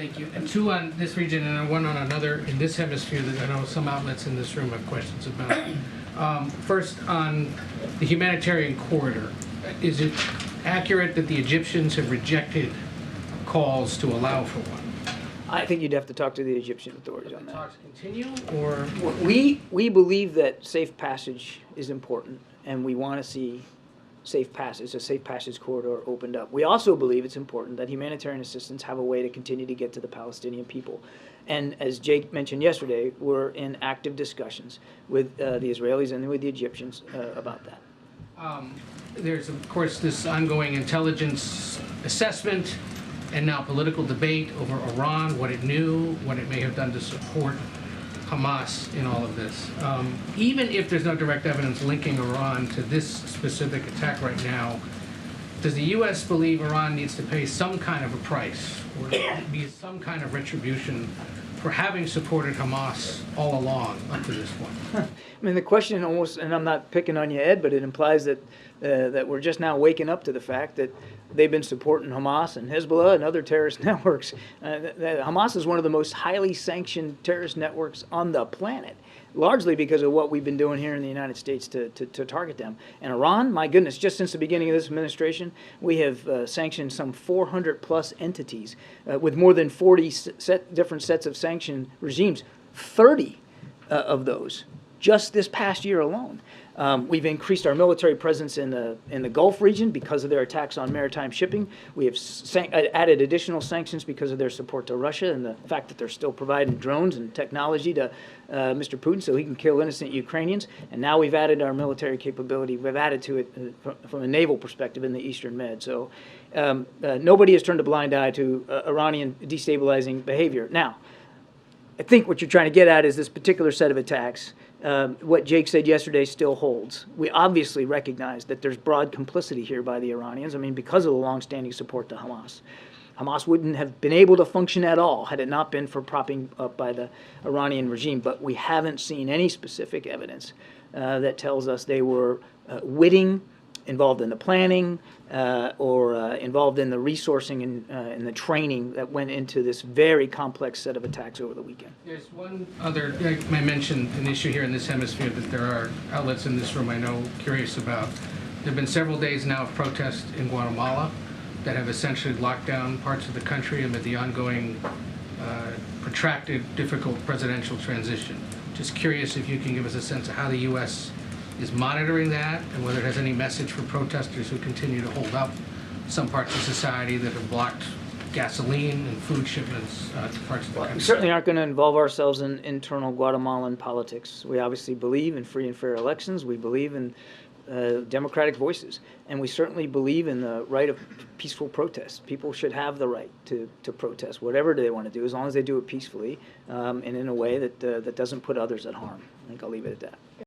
Thank you. And two on this region and one on another in this hemisphere that I know some outlets in this room have questions about. First, on the humanitarian corridor, is it accurate that the Egyptians have rejected calls to allow for one? I think you'd have to talk to the Egyptian authorities on that. Talks continue, or? We believe that safe passage is important, and we want to see safe passage, a safe passage corridor opened up. We also believe it's important that humanitarian assistance have a way to continue to get to the Palestinian people. And as Jake mentioned yesterday, we're in active discussions with the Israelis and with the Egyptians about that. There's, of course, this ongoing intelligence assessment and now political debate over Iran, what it knew, what it may have done to support Hamas in all of this. Even if there's no direct evidence linking Iran to this specific attack right now, does the U.S. believe Iran needs to pay some kind of a price or be some kind of retribution for having supported Hamas all along up to this point? I mean, the question almost, and I'm not picking on you, Ed, but it implies that that we're just now waking up to the fact that they've been supporting Hamas and Hezbollah and other terrorist networks. Hamas is one of the most highly sanctioned terrorist networks on the planet, largely because of what we've been doing here in the United States to target them. And Iran, my goodness, just since the beginning of this administration, we have sanctioned some 400 plus entities with more than 40 different sets of sanction regimes, 30 of those just this past year alone. We've increased our military presence in the Gulf region because of their attacks on maritime shipping. We have added additional sanctions because of their support to Russia and the fact that they're still providing drones and technology to Mr. Putin so he can kill innocent Ukrainians. And now we've added our military capability. We've added to it from a naval perspective in the Eastern Med. So nobody has turned a blind eye to Iranian destabilizing behavior. Now, I think what you're trying to get at is this particular set of attacks. What Jake said yesterday still holds. We obviously recognize that there's broad complicity here by the Iranians. I mean, because of the longstanding support to Hamas. Hamas wouldn't have been able to function at all had it not been for propping up by the Iranian regime. But we haven't seen any specific evidence that tells us they were witting, involved in the planning, or involved in the resourcing and the training that went into this very complex set of attacks over the weekend. There's one other, I mentioned an issue here in this hemisphere that there are outlets in this room I know curious about. There have been several days now of protests in Guatemala that have essentially locked down parts of the country amid the ongoing protracted, difficult presidential transition. Just curious if you can give us a sense of how the U.S. is monitoring that and whether it has any message for protesters who continue to hold up some parts of society that have blocked gasoline and food shipments to parts of the country. We certainly aren't going to involve ourselves in internal Guatemalan politics. We obviously believe in free and fair elections. We believe in democratic voices. And we certainly believe in the right of peaceful protest. People should have the right to protest, whatever they want to do, as long as they do it peacefully and in a way that doesn't put others at harm. I think I'll leave it at that.